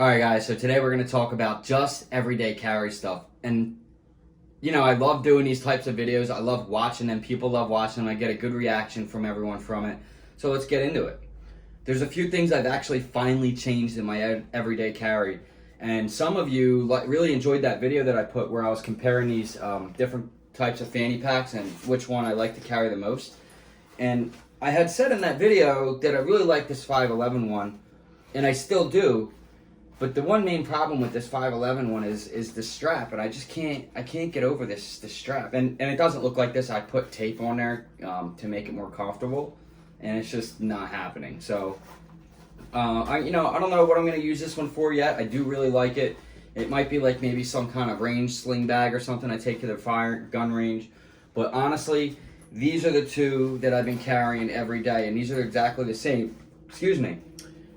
Alright guys, so today we're going to talk about just everyday carry stuff. And, I love doing these types of videos. I love watching them. People love watching them. I get a good reaction from everyone from it. So let's get into it. There's a few things I've actually finally changed in my everyday carry. And some of you really enjoyed that video that I put where I was comparing these different types of fanny packs and which one I like to carry the most. And I had said in that video that I really like this 511 one, and I still do. But the one main problem with this 511 one is the strap, and I can't get over this strap. And it doesn't look like this. I put tape on there to make it more comfortable, and it's just not happening. So, I don't know what I'm going to use this one for yet. I do really like it. It might be like maybe some kind of range sling bag or something I take to the gun range. But honestly, these are the two that I've been carrying every day, and these are exactly the same. Excuse me.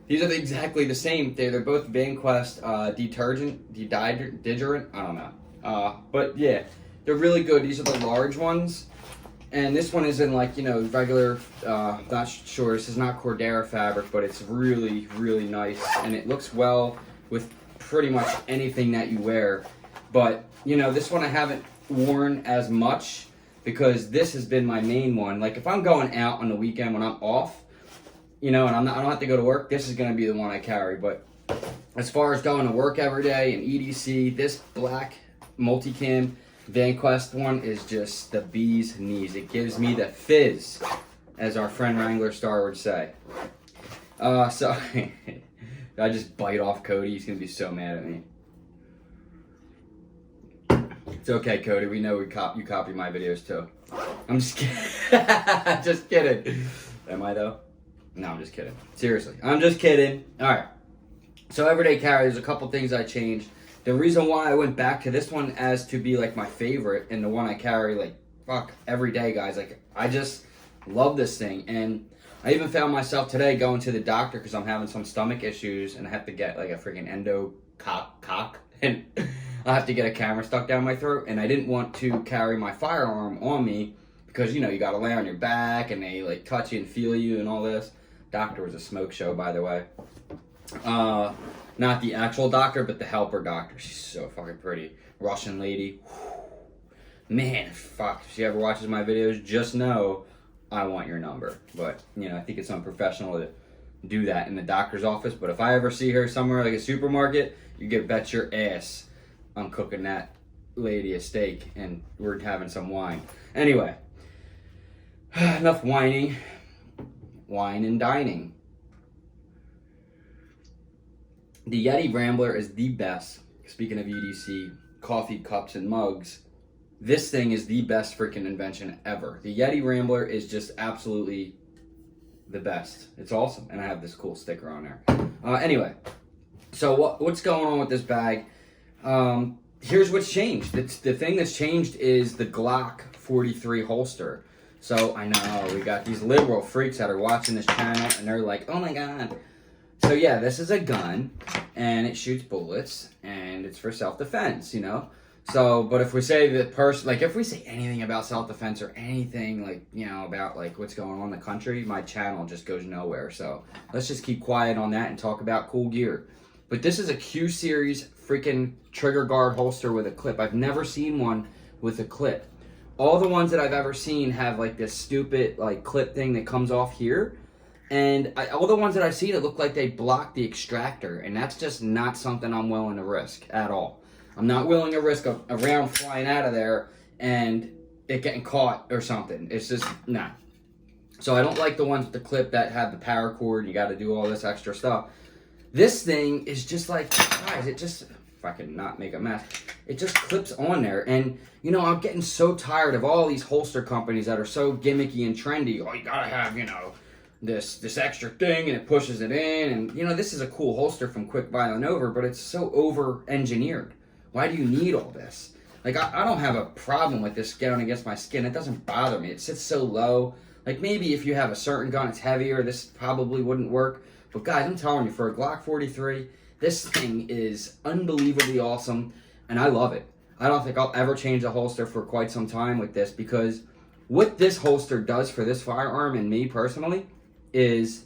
These are exactly the same. They're both VanQuest deodorant. I don't know. But yeah, they're really good. These are the large ones. And this one is in regular, not sure, this is not Cordera fabric, but it's really, really nice. And it looks well with pretty much anything that you wear. But, this one I haven't worn as much because this has been my main one. Like if I'm going out on the weekend when I'm off, and I don't have to go to work, this is going to be the one I carry. But as far as going to work every day and EDC, this black multicam VanQuest one is just the bee's knees. It gives me the fizz, as our friend Wrangler Star would say. So, I just bite off Cody. He's going to be so mad at me. It's okay, Cody. We know you copy my videos too. I'm just kidding. Just kidding. Am I though? No, I'm just kidding. Seriously, I'm just kidding. All right. So everyday carry, there's a couple things I changed. The reason why I went back to this one as to be like my favorite and the one I carry every day, guys. I just love this thing. And I even found myself today going to the doctor because I'm having some stomach issues and I have to get like a freaking endo cock and I have to get a camera stuck down my throat. And I didn't want to carry my firearm on me because, you got to lay on your back and they touch you and feel you and all this. Doctor was a smoke show, by the way. Not the actual doctor, but the helper doctor. She's so fucking pretty. Russian lady. Man, fuck. If she ever watches my videos, just know I want your number. But, I think it's unprofessional to do that in the doctor's office. But if I ever see her somewhere like a supermarket, you can bet your ass I'm cooking that lady a steak and we're having some wine. Anyway, enough whining. Wine and dining. The Yeti Rambler is the best. Speaking of EDC, coffee cups and mugs, this thing is the best freaking invention ever. The Yeti Rambler is just absolutely the best. It's awesome, and I have this cool sticker on there. Anyway, so what's going on with this bag? Here's what's changed. The thing that's changed is the Glock 43 holster. So I know we got these liberal freaks that are watching this channel and they're like, oh my God. So yeah, this is a gun and it shoots bullets and it's for self-defense, So, but if we say the person, if we say anything about self-defense or anything about what's going on in the country, my channel just goes nowhere. So let's just keep quiet on that and talk about cool gear. But this is a Q series freaking trigger guard holster with a clip. I've never seen one with a clip. All the ones that I've ever seen have this stupid clip thing that comes off here. And all the ones that I've seen, it look like they block the extractor. And that's just not something I'm willing to risk at all. I'm not willing to risk a round flying out of there and it getting caught or something. It's just, nah. So I don't like the ones with the clip that have the power cord. You got to do all this extra stuff. This thing is just guys, it just... if I can not make a mess, it just clips on there. And I'm getting so tired of all these holster companies that are so gimmicky and trendy. Oh, you gotta have this extra thing and it pushes it in, and this is a cool holster from Quick Violent Over, but it's so over engineered. Why do you need all this? I don't have a problem with this getting against my skin. It doesn't bother me. It sits so low. Maybe if you have a certain gun it's heavier, this probably wouldn't work. But guys, I'm telling you, for a Glock 43, this thing is unbelievably awesome, and I love it. I don't think I'll ever change a holster for quite some time with this, because what this holster does for this firearm and me personally is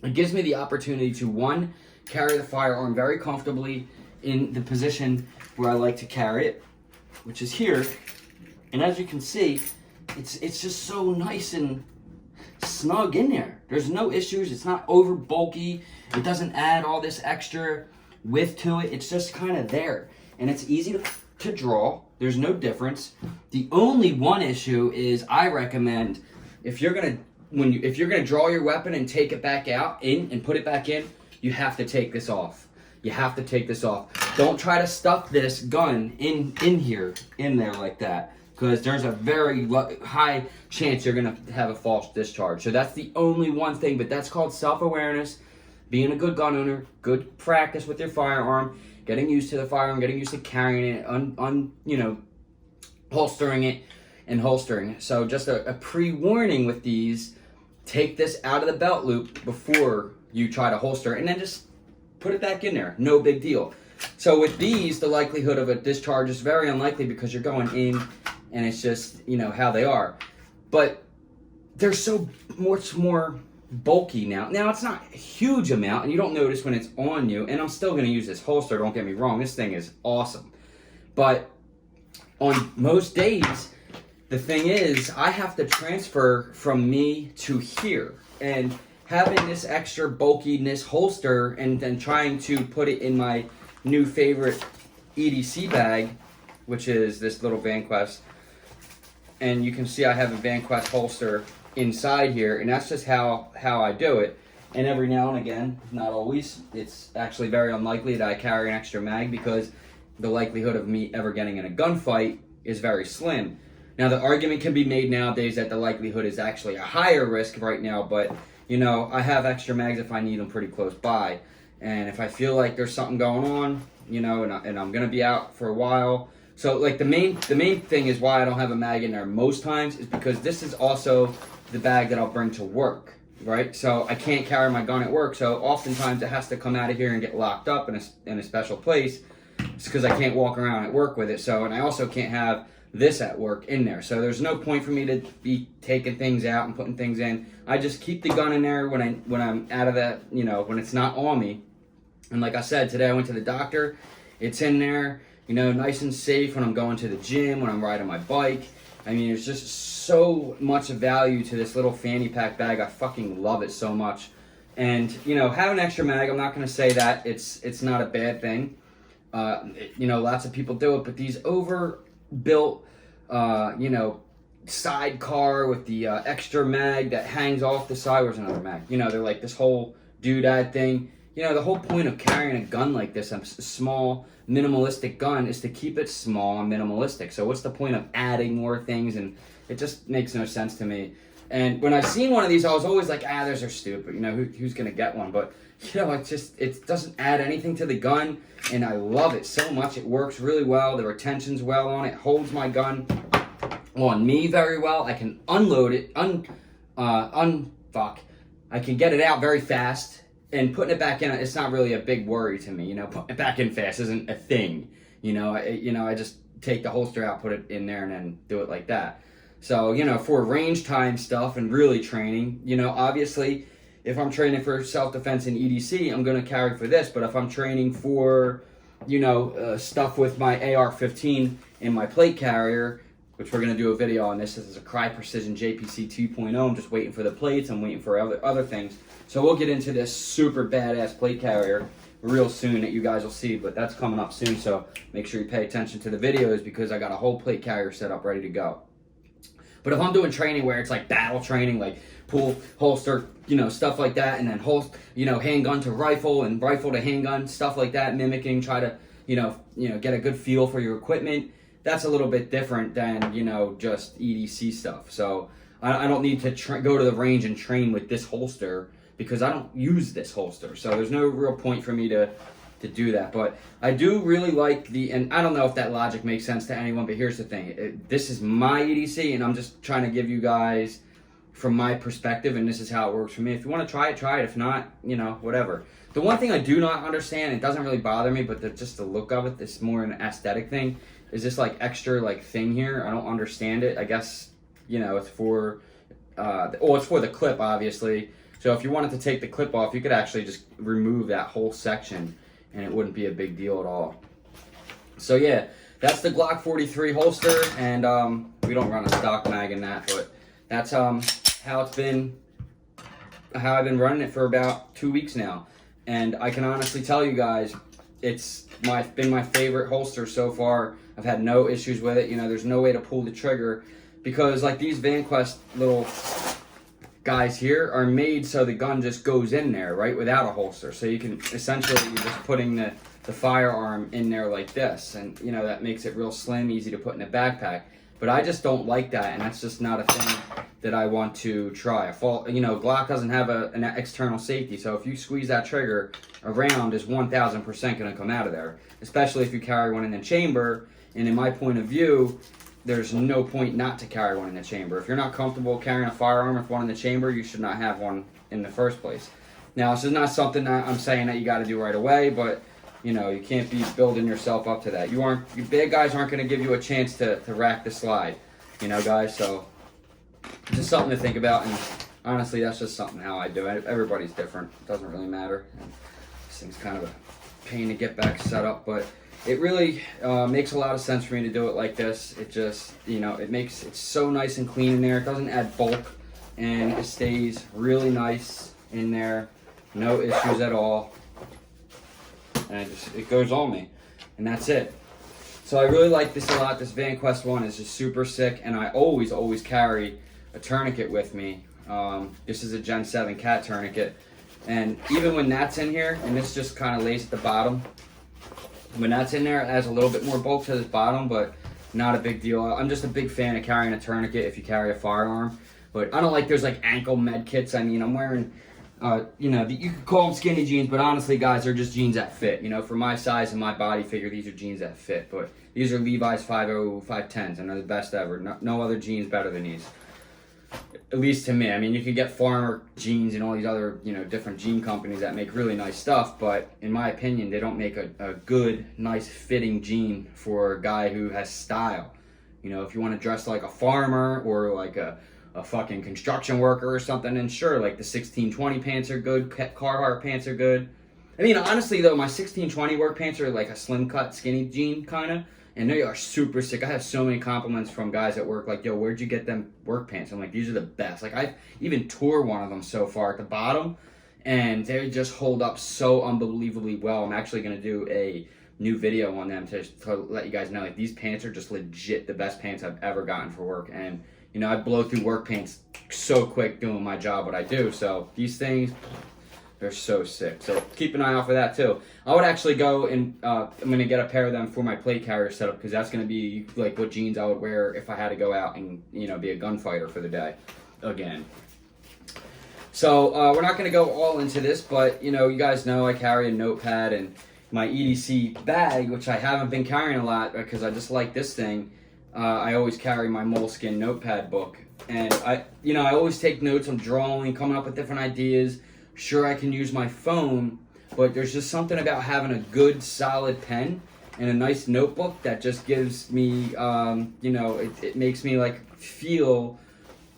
it gives me the opportunity to, one, carry the firearm very comfortably in the position where I like to carry it, which is here. And as you can see, it's just so nice and snug in there. There's no issues. It's not over bulky. It doesn't add all this extra width to it. It's just kind of there. And it's easy to draw. There's no difference. The only one issue is I recommend if you're gonna draw your weapon and take it back out and put it back in, you have to take this off. You have to take this off. Don't try to stuff this gun in there like that, because there's a very high chance you're gonna have a false discharge. So that's the only one thing, but that's called self-awareness, being a good gun owner, good practice with your firearm, getting used to the firearm, getting used to carrying it, holstering it and holstering it. So just a pre-warning with these, take this out of the belt loop before you try to holster it, and then just put it back in there. No big deal. So with these, the likelihood of a discharge is very unlikely because you're going in and it's just, how they are. But they're so much more bulky now. Now, it's not a huge amount, and you don't notice when it's on you, and I'm still going to use this holster, don't get me wrong. This thing is awesome. But on most days, the thing is, I have to transfer from me to here. And having this extra bulkiness holster and then trying to put it in my new favorite EDC bag, which is this little VanQuest. And you can see I have a VanQuest holster inside here, and that's just how I do it. And every now and again, not always, it's actually very unlikely that I carry an extra mag because the likelihood of me ever getting in a gunfight is very slim. Now, the argument can be made nowadays that the likelihood is actually a higher risk right now, but I have extra mags if I need them pretty close by. And if I feel like there's something going on, and I'm gonna be out for a while. So like the main thing is why I don't have a mag in there most times is because this is also the bag that I'll bring to work, right? So I can't carry my gun at work, so oftentimes it has to come out of here and get locked up in a special place. It's because I can't walk around at work with it. So, and I also can't have this at work in there. So there's no point for me to be taking things out and putting things in. I just keep the gun in there when I'm out of that, when it's not on me. And like I said, today I went to the doctor. It's in there, nice and safe when I'm going to the gym, when I'm riding my bike. I mean, there's just so much value to this little fanny pack bag. I fucking love it so much. And, have an extra mag. I'm not going to say that it's not a bad thing. Lots of people do it, but these overbuilt, sidecar with the extra mag that hangs off the side. Where's another mag? They're like this whole doodad thing. The whole point of carrying a gun like this, a small, minimalistic gun, is to keep it small and minimalistic. So what's the point of adding more things? And it just makes no sense to me. And when I seen one of these, I was always like, those are stupid. Who's going to get one? But, it doesn't add anything to the gun. And I love it so much. It works really well. The retention's well on it. Holds my gun on me very well. I can unload it, I can get it out very fast. And putting it back in, it's not really a big worry to me. Putting it back in fast isn't a thing. I just take the holster out, put it in there, and then do it like that. So, for range time stuff and really training, obviously, if I'm training for self-defense and EDC, I'm going to carry for this. But if I'm training for, stuff with my AR-15 in my plate carrier, which we're going to do a video on this. This is a Cry Precision JPC 2.0. I'm just waiting for the plates. I'm waiting for other things. So we'll get into this super badass plate carrier real soon that you guys will see, but that's coming up soon. So make sure you pay attention to the videos because I got a whole plate carrier set up ready to go. But if I'm doing training where it's like battle training, like pull, holster, stuff like that, and then handgun to rifle and rifle to handgun, stuff like that, mimicking, try to, get a good feel for your equipment. That's a little bit different than, just EDC stuff. So I don't need to go to the range and train with this holster because I don't use this holster. So there's no real point for me to do that. But I do really like and I don't know if that logic makes sense to anyone, but here's the thing. This is my EDC, and I'm just trying to give you guys from my perspective, and this is how it works for me. If you want to try it, try it. If not, whatever. The one thing I do not understand, it doesn't really bother me, but just the look of it, it's more an aesthetic thing, is this like extra thing here. I don't understand it. I guess, it's for, it's for the clip, obviously. So if you wanted to take the clip off, you could actually just remove that whole section and it wouldn't be a big deal at all. So yeah, that's the Glock 43 holster, and we don't run a stock mag in that, but that's how I've been running it for about 2 weeks now. And I can honestly tell you guys, it's been my favorite holster so far. I've had no issues with it. You know, there's no way to pull the trigger because like these VanQuest little guys here are made so the gun just goes in there, right, without a holster. So you can essentially, you're just putting the firearm in there like this, and you know that makes it real slim, easy to put in a backpack. But I just don't like that, and that's just not a thing that I want to try. You know, Glock doesn't have an external safety, so if you squeeze that trigger, a round is 1,000% going to come out of there, especially if you carry one in the chamber. And in my point of view, there's no point not to carry one in the chamber. If you're not comfortable carrying a firearm with one in the chamber, you should not have one in the first place. Now, this is not something that I'm saying that you got to do right away, but you know, you can't be building yourself up to that. You big guys aren't going to give you a chance to rack the slide, you know, guys. So just something to think about. And honestly, that's just something how I do it. Everybody's different. It doesn't really matter. And this thing's kind of a pain to get back set up, but it really makes a lot of sense for me to do it like this. It just, you know, it's so nice and clean in there. It doesn't add bulk, and it stays really nice in there. No issues at all. And it goes on me, and that's it. So I really like this a lot. This VanQuest one is just super sick, and I always carry a tourniquet with me. This is a Gen 7 cat tourniquet, and even when that's in here, and this just kind of lays at the bottom, when that's in there, it adds a little bit more bulk to this bottom, but not a big deal. I'm just a big fan of carrying a tourniquet if you carry a firearm, but I don't like those like ankle med kits. I mean, I'm wearing you know, you could call them skinny jeans, but honestly, guys, they're just jeans that fit. You know, for my size and my body figure, these are jeans that fit. But these are Levi's 5.10s, and they're the best ever. No other jeans better than these, at least to me. I mean, you can get Farmer jeans and all these other, you know, different jean companies that make really nice stuff, but in my opinion, they don't make a good, nice fitting jean for a guy who has style. You know, if you want to dress like a farmer or like a fucking construction worker or something, and sure, like the 1620 pants are good, Carhartt pants are good. I mean, honestly though, my 1620 work pants are like a slim cut skinny jean kind of, and they are super sick. I have so many compliments from guys at work, like, yo, where'd you get them work pants? I'm like, these are the best. Like, I even tore one of them so far at the bottom, and they just hold up so unbelievably well. I'm actually going to do a new video on them to let you guys know, like, these pants are just legit the best pants I've ever gotten for work. And you know, I blow through work pants so quick doing my job, what I do. So these things, they're so sick. So keep an eye out for that too. I would actually go and I'm going to get a pair of them for my plate carrier setup, because that's going to be like what jeans I would wear if I had to go out and, you know, be a gunfighter for the day again. So we're not going to go all into this, but, you know, you guys know I carry a notepad and my EDC bag, which I haven't been carrying a lot because I just like this thing. I always carry my moleskin notepad book, and I always take notes. I'm drawing, coming up with different ideas. Sure, I can use my phone, but there's just something about having a good, solid pen and a nice notebook that just gives me, you know, it makes me like feel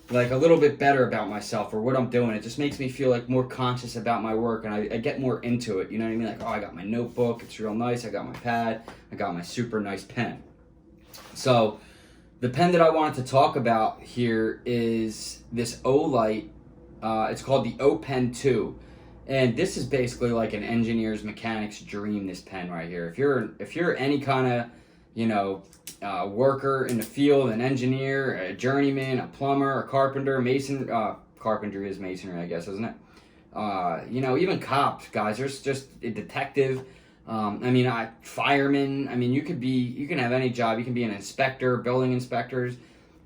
like a little bit better about myself or what I'm doing. It just makes me feel like more conscious about my work, and I get more into it. You know what I mean? Like, oh, I got my notebook. It's real nice. I got my pad. I got my super nice pen. So the pen that I wanted to talk about here is this Olight. It's called the O Pen 2. And this is basically like an engineer's mechanic's dream, this pen right here. If you're any kind of, you know, worker in the field, an engineer, a journeyman, a plumber, a carpenter, mason, carpentry is masonry, I guess, isn't it? You know, even cops, guys, there's just a detective. Firemen. I mean, you can have any job. You can be an inspector, building inspectors,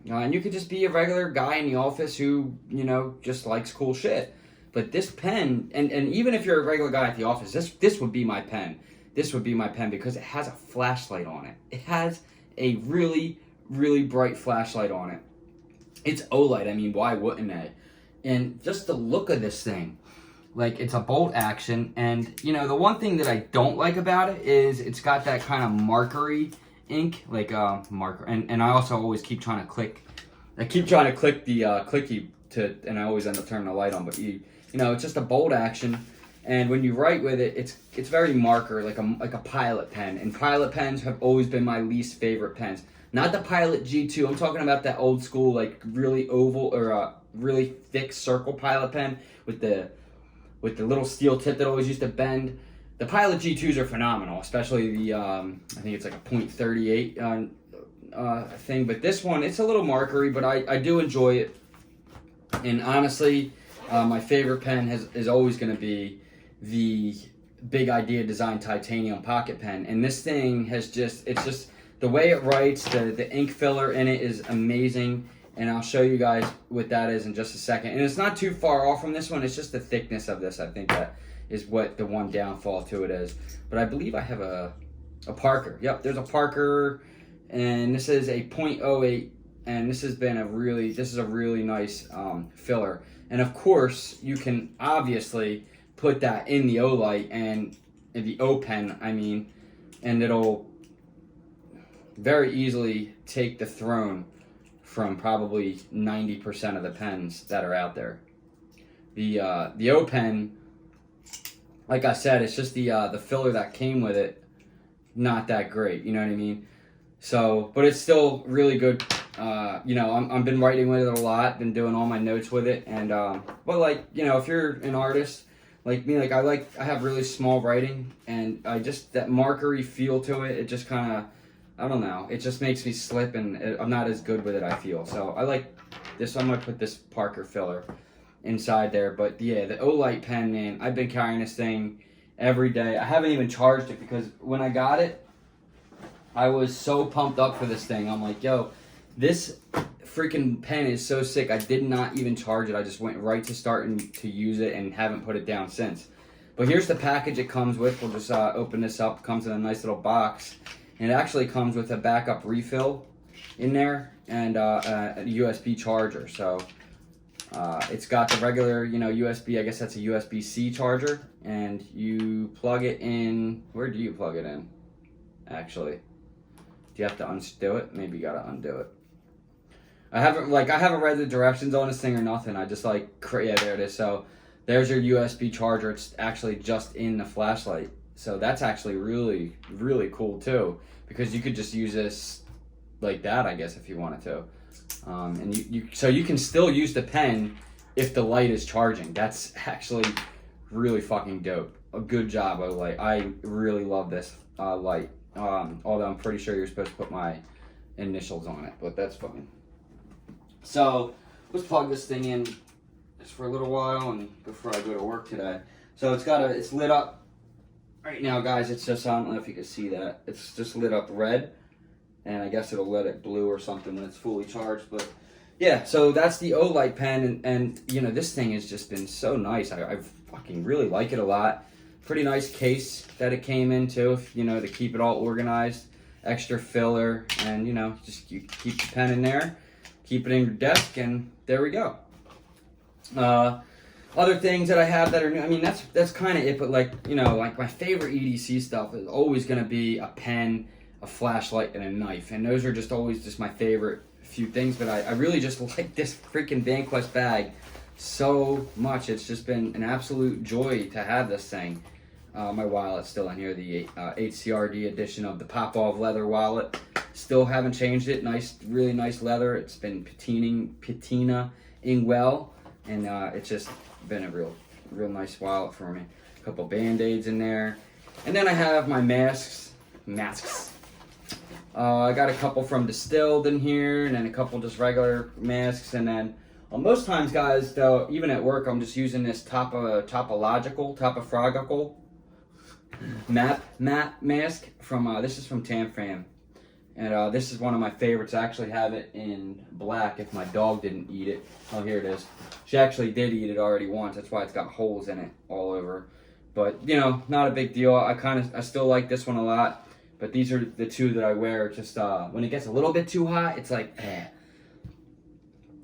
and you could just be a regular guy in the office who, you know, just likes cool shit. But this pen, and even if you're a regular guy at the office, this would be my pen. This would be my pen because it has a flashlight on it. It has a really, really bright flashlight on it. It's Olight. I mean, why wouldn't it? And just the look of this thing. Like, it's a bolt action, and, you know, the one thing that I don't like about it is it's got that kind of markery ink, like, marker, and I also always keep trying to click. I keep trying to click the clicky and I always end up turning the light on, but you it's just a bolt action. And when you write with it, it's very marker, like a Pilot pen. And Pilot pens have always been my least favorite pens. Not the Pilot G2. I'm talking about that old school, like really oval or really thick circle Pilot pen with the little steel tip that always used to bend. The Pilot G2s are phenomenal, especially the I think it's like a .38 thing. But this one, it's a little markery, but I do enjoy it. And honestly, my favorite pen is always going to be the Big Idea Design Titanium Pocket Pen. And this thing it's just the way it writes, the ink filler in it is amazing. And I'll show you guys what that is in just a second. And it's not too far off from this one. It's just the thickness of this. I think that is what the one downfall to it is. But I believe I have a Parker. Yep, there's a Parker. And this is a .08. And this is a really nice filler. And of course, you can obviously put that in the Olight and in the O pen, and it'll very easily take the throne from probably 90% of the pens that are out there. The O pen, like I said, it's just the filler that came with it, not that great. You know what I mean? So, but it's still really good. I've been writing with it a lot, been doing all my notes with it, and but if you're an artist like me, I have really small writing, and that markery feel to it. It just kind of, I don't know, it just makes me slip, and I'm not as good with it, I feel. So I like this. I'm gonna put this Parker filler inside there. But yeah, the Olight pen, man, I've been carrying this thing every day. I haven't even charged it because when I got it, I was so pumped up for this thing. I'm like, yo, this freaking pen is so sick. I did not even charge it. I just went right to starting to use it and haven't put it down since. But here's the package it comes with. We'll just open this up. It comes in a nice little box. And it actually comes with a backup refill in there and a USB charger. So it's got the regular, USB. I guess that's a USB-C charger. And you plug it in. Where do you plug it in, actually? Do you have to undo it? Maybe you gotta undo it. I haven't read the directions on this thing or nothing. I just yeah, there it is. So there's your USB charger. It's actually just in the flashlight. So that's actually really, really cool too, because you could just use this like that, I guess, if you wanted to. And so you can still use the pen if the light is charging. That's actually really fucking dope. A good job, Olight. I really love this light. Although I'm pretty sure you're supposed to put my initials on it, but that's fine. So let's plug this thing in just for a little while and before I go to work today. So it's lit up right now, guys. It's just, I don't know if you can see that. It's just lit up red, and I guess it'll let it blue or something when it's fully charged. But yeah, so that's the Olight pen, and this thing has just been so nice. I fucking really like it a lot. Pretty nice case that it came into, to keep it all organized. Extra filler, and just you keep the pen in there, keep it in your desk, and there we go. Other things that I have that are new, that's kind of it, but like my favorite EDC stuff is always going to be a pen, a flashlight, and a knife, and those are just always just my favorite few things. But I really just like this freaking VanQuest bag so much. It's just been an absolute joy to have this thing. My wallet's still in here, the HCRD edition of the Popov leather wallet. Still haven't changed it. Nice, really nice leather. It's been patinaing well, and it's just been a real nice wallet for me. A couple Band-Aids in there, and then I have my masks. I got a couple from Distilled in here, and then a couple just regular masks, and then most times, guys, though, even at work, I'm just using this topological matte mask from this is from Tamfam, and this is one of my favorites. I actually have it in black if my dog didn't eat it. Oh, here it is. She actually did eat it already once. That's why it's got holes in it all over. But not a big deal. I still like this one a lot. But these are the two that I wear just when it gets a little bit too hot. It's like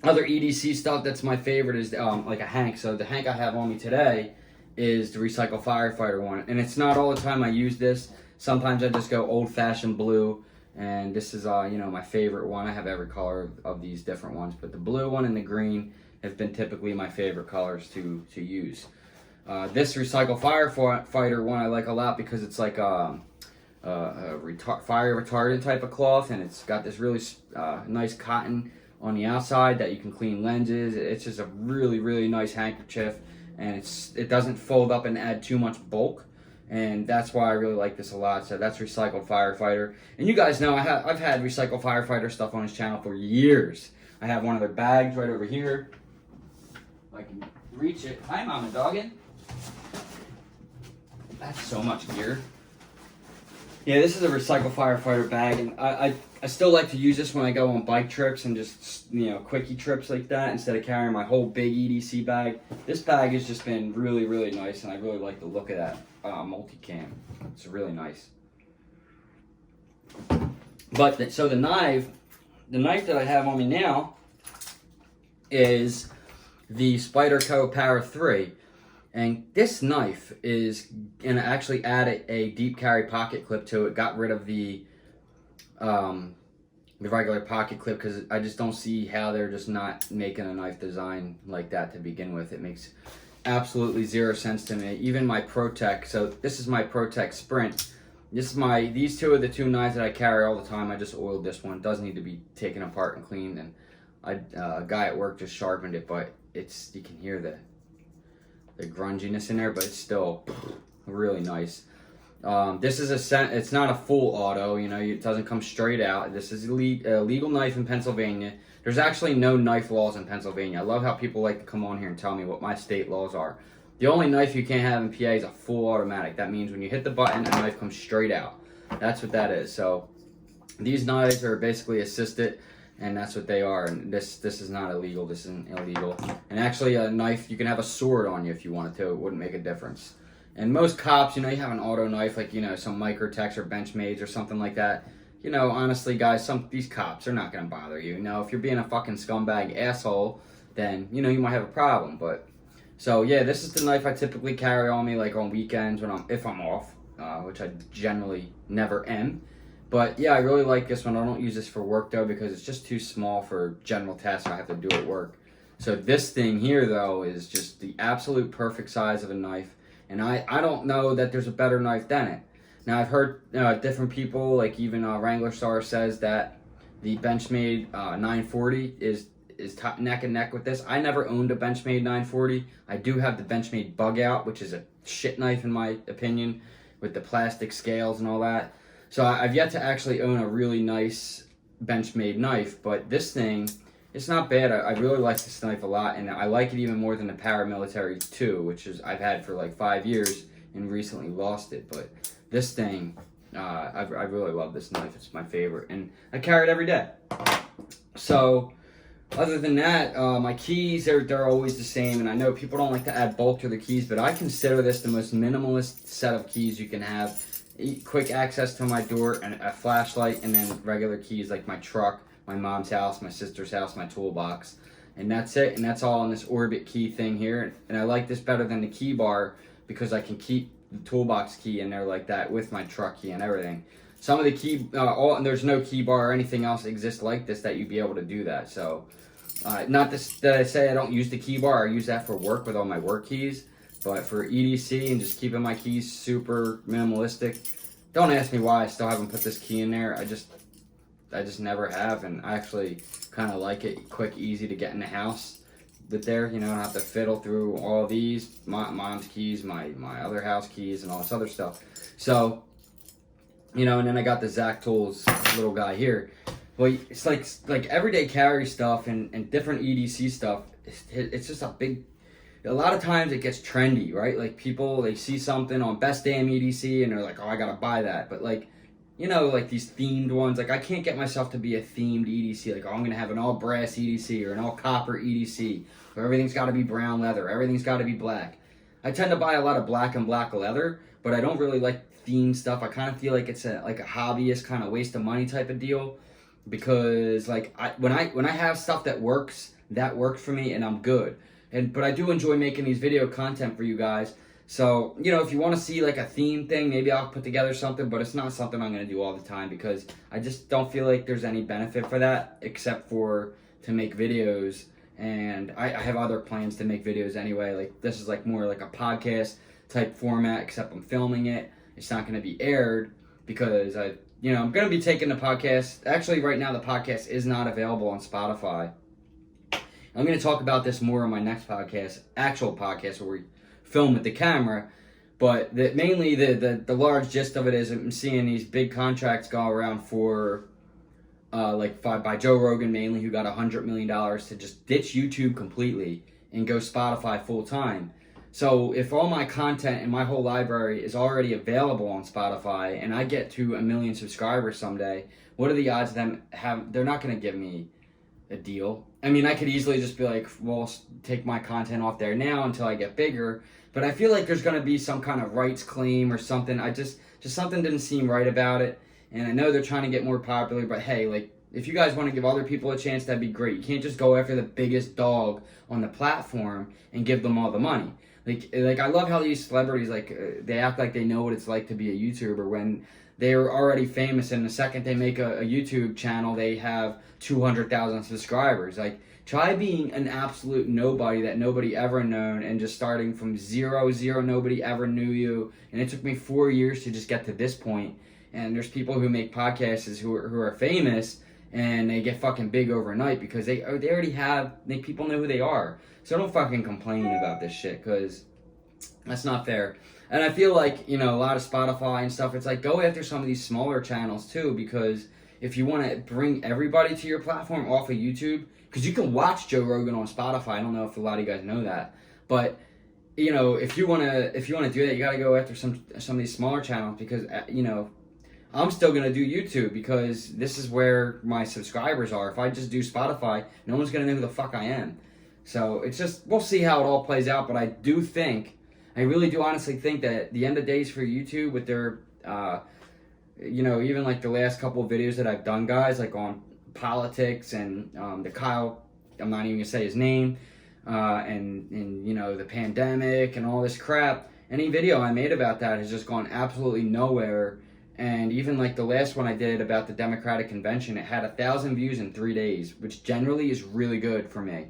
Other EDC stuff that's my favorite is like a hank. So the hank I have on me today is the Recycle Firefighter one. And it's not all the time I use this. Sometimes I just go old-fashioned blue. And this is, my favorite one. I have every color of these different ones. But the blue one and the green have been typically my favorite colors to use. This recycled firefighter one I like a lot because it's like a fire retardant type of cloth, and it's got this really nice cotton on the outside that you can clean lenses. It's just a really, really nice handkerchief, and it doesn't fold up and add too much bulk, and that's why I really like this a lot. So that's recycled firefighter. And you guys know I've had recycled firefighter stuff on this channel for years. I have one of their bags right over here. If I can reach it. Hi, Mama Doggin. That's so much gear. Yeah, this is a recycled firefighter bag, and I still like to use this when I go on bike trips and just, quickie trips like that instead of carrying my whole big EDC bag. This bag has just been really, really nice, and I really like the look of that multicam. It's really nice. But so the knife that I have on me now is the Spyderco Power 3. And this knife is, and I actually added a deep carry pocket clip to it. Got rid of the regular pocket clip because I just don't see how they're just not making a knife design like that to begin with. It makes absolutely zero sense to me. Even my ProTech, so this is my ProTech Sprint. These two are the two knives that I carry all the time. I just oiled this one. It does need to be taken apart and cleaned, and a guy at work just sharpened it, but you can hear the grunginess in there, but it's still really nice. This is it's not a full auto, it doesn't come straight out. This is a legal knife in Pennsylvania. There's actually no knife laws in Pennsylvania. I love how people like to come on here and tell me what my state laws are. The only knife you can't have in PA is a full automatic. That means when you hit the button, a knife comes straight out. That's what that is. So these knives are basically assisted, and that's what they are. And this is not illegal. This isn't illegal. And actually, a knife, you can have a sword on you if you wanted to. It wouldn't make a difference. And most cops, you have an auto knife, like, some Microtechs or Benchmades or something like that. Honestly, guys, these cops are not going to bother you. If you're being a fucking scumbag asshole, then, you might have a problem. But, so, yeah, this is the knife I typically carry on me, like, on weekends if I'm off, which I generally never am. But, yeah, I really like this one. I don't use this for work, though, because it's just too small for general tasks I have to do at work. So this thing here, though, is just the absolute perfect size of a knife. And I don't know that there's a better knife than it. Now, I've heard different people, like even Wrangler Star says that the Benchmade 940 is neck and neck with this. I never owned a Benchmade 940. I do have the Benchmade Bug Out, which is a shit knife in my opinion, with the plastic scales and all that. So I've yet to actually own a really nice Benchmade knife, but this thing, it's not bad. I really like this knife a lot, and I like it even more than the Paramilitary 2, which I've had for like 5 years and recently lost it. But this thing, I really love this knife. It's my favorite, and I carry it every day. So other than that, my keys, they're always the same, and I know people don't like to add bulk to the keys, but I consider this the most minimalist set of keys you can have. Quick access to my door, and a flashlight, and then regular keys like my truck, my mom's house, my sister's house, my toolbox, and that's it. And that's all in this Orbit key thing here. And I like this better than the key bar because I can keep the toolbox key in there like that with my truck key and everything. Some of the key, there's no key bar or anything else exists like this that you'd be able to do that. So, not that I say I don't use the key bar. I use that for work with all my work keys. But for EDC and just keeping my keys super minimalistic, don't ask me why I still haven't put this key in there. I just never have, and I actually kind of like it. Quick, easy to get in the house with there. I don't have to fiddle through all these, my mom's keys, my other house keys, and all this other stuff. So, and then I got the Zach Tools little guy here. Well, it's like everyday carry stuff and different EDC stuff. It's just a lot of times it gets trendy, right? Like people, they see something on Best Damn EDC and they're like, oh, I gotta buy that. But like these themed ones, like I can't get myself to be a themed EDC. Like, oh, I'm gonna have an all brass EDC or an all copper EDC, where everything's gotta be brown leather, everything's gotta be black. I tend to buy a lot of black and black leather, but I don't really like themed stuff. I kind of feel like it's a hobbyist kind of waste of money type of deal, because like when I have stuff that works for me and I'm good. But I do enjoy making these video content for you guys. So, if you want to see like a theme thing, maybe I'll put together something, but it's not something I'm going to do all the time because I just don't feel like there's any benefit for that except for to make videos and I have other plans to make videos anyway. Like, this is like more like a podcast type format, except I'm filming it. It's not going to be aired because I'm going to be taking the podcast. Actually, right now the podcast is not available on Spotify. I'm going to talk about this more on my next podcast, actual podcast where we film with the camera. But mainly the large gist of it is I'm seeing these big contracts go around for by Joe Rogan mainly, who got $100 million to just ditch YouTube completely and go Spotify full time. So if all my content and my whole library is already available on Spotify and I get to 1 million subscribers someday, what are the odds of them they're not going to give me a deal? I mean, I could easily just be like, well, take my content off there now until I get bigger. But I feel like there's going to be some kind of rights claim or something. Just something didn't seem right about it. And I know they're trying to get more popular, but hey, like, if you guys want to give other people a chance, that'd be great. You can't just go after the biggest dog on the platform and give them all the money. Like I love how these celebrities, they act like they know what it's like to be a YouTuber when they're already famous, and the second they make a YouTube channel, they have 200,000 subscribers. Like, try being an absolute nobody that nobody ever known and just starting from zero, nobody ever knew you. And it took me 4 years to just get to this point. And there's people who make podcasts who are famous and they get fucking big overnight because they already people know who they are. So don't fucking complain about this shit, because that's not fair. And I feel like, a lot of Spotify and stuff, it's like, go after some of these smaller channels too, because if you want to bring everybody to your platform off of YouTube, because you can watch Joe Rogan on Spotify. I don't know if a lot of you guys know that, but if you want to do that, you got to go after some of these smaller channels, because I'm still going to do YouTube because this is where my subscribers are. If I just do Spotify, no one's going to know who the fuck I am. So it's just, we'll see how it all plays out. But I really do honestly think that at the end of days for YouTube with their, even like the last couple of videos that I've done, guys, like on politics and the Kyle, I'm not even going to say his name, and the pandemic and all this crap, any video I made about that has just gone absolutely nowhere. And even like the last one I did about the Democratic Convention, it had 1,000 views in 3 days, which generally is really good for me.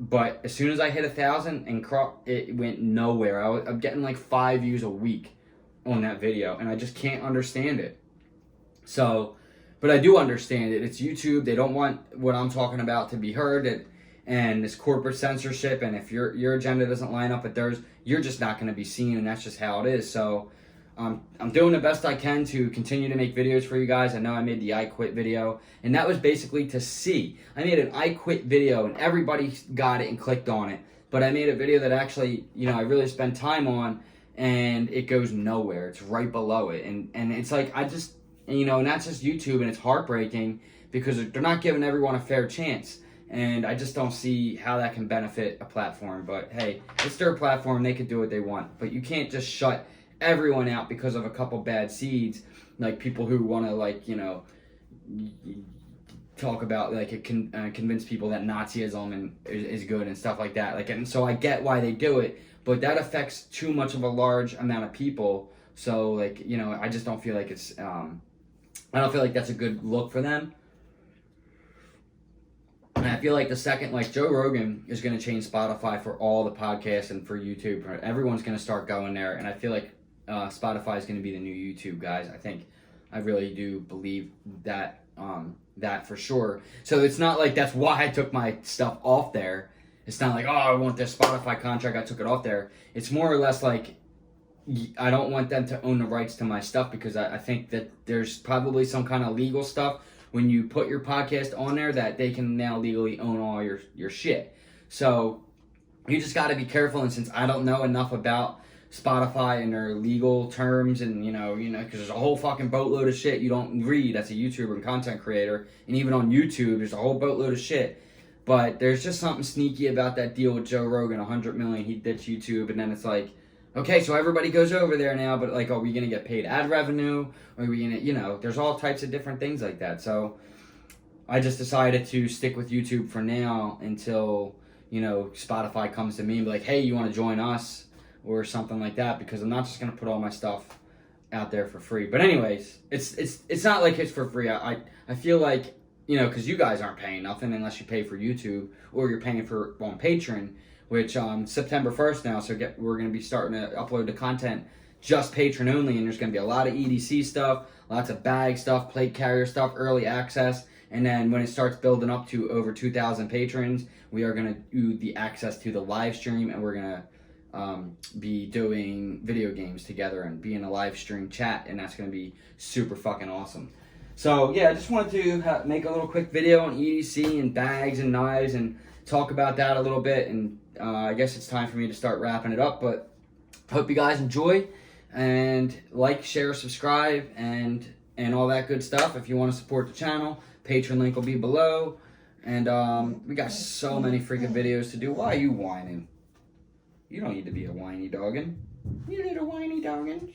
But as soon as I hit 1,000 it went nowhere. I'm getting like 5 views a week on that video, and I just can't understand it. So, but I do understand it. It's YouTube. They don't want what I'm talking about to be heard, and this corporate censorship. And if your agenda doesn't line up with theirs, you're just not going to be seen, and that's just how it is. So I'm doing the best I can to continue to make videos for you guys. I know I made the I Quit video, and that was basically to see. I made an I Quit video, and everybody got it and clicked on it. But I made a video that actually, I really spent time on, and it goes nowhere. It's right below it. And it's like, and that's just YouTube, and it's heartbreaking because they're not giving everyone a fair chance. And I just don't see how that can benefit a platform. But hey, it's their platform. They can do what they want. But you can't just shut everyone out because of a couple bad seeds, like people who want to talk about convince people that Nazism is good and stuff like that. And so I get why they do it, but that affects too much of a large amount of people. So I just don't feel like it's I don't feel like that's a good look for them. And I feel like the second, Joe Rogan is going to change Spotify for all the podcasts and for YouTube. Everyone's going to start going there, and I feel like Spotify is going to be the new YouTube, guys. I really do believe that for sure. So it's not like that's why I took my stuff off there. It's not like, oh, I want this Spotify contract, I took it off there. It's more or less like I don't want them to own the rights to my stuff, because I think that there's probably some kind of legal stuff when you put your podcast on there that they can now legally own all your shit. So you just got to be careful. And since I don't know enough about Spotify and their legal terms, and because there's a whole fucking boatload of shit you don't read as a YouTuber and content creator, and even on YouTube there's a whole boatload of shit. But there's just something sneaky about that deal with Joe Rogan, 100 million, he ditched YouTube, and then it's like, okay, so everybody goes over there now, but are we gonna get paid ad revenue? Are we gonna, there's all types of different things like that. So I just decided to stick with YouTube for now until Spotify comes to me and be like, hey, you want to join us? Or something like that, because I'm not just gonna put all my stuff out there for free. But anyways, it's not like it's for free. I feel like you know, because you guys aren't paying nothing unless you pay for YouTube or you're paying for on Patreon, which September 1st now, so we're going to be starting to upload the content just Patreon only, and there's going to be a lot of EDC stuff, lots of bag stuff, plate carrier stuff, early access, and then when it starts building up to over 2,000 patrons, we are going to do the access to the live stream, and we're going to be doing video games together and be in a live stream chat, and that's going to be super fucking awesome. So yeah, I just wanted to make a little quick video on EDC and bags and knives and talk about that a little bit, and I guess it's time for me to start wrapping it up, but hope you guys enjoy, and like, share, subscribe, and all that good stuff. If you want to support the channel, Patreon link will be below, and we got so many freaking videos to do. Why are you whining? You don't need to be a whiny doggin. You need a whiny doggin.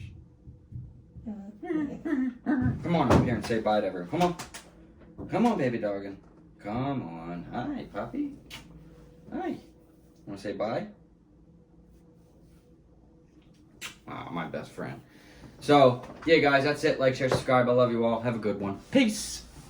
Come on up here and say bye to everyone. Come on. Come on, baby doggin. Come on. Hi, puppy. Hi. Want to say bye? Wow, my best friend. So, yeah, guys, that's it. Like, share, subscribe. I love you all. Have a good one. Peace.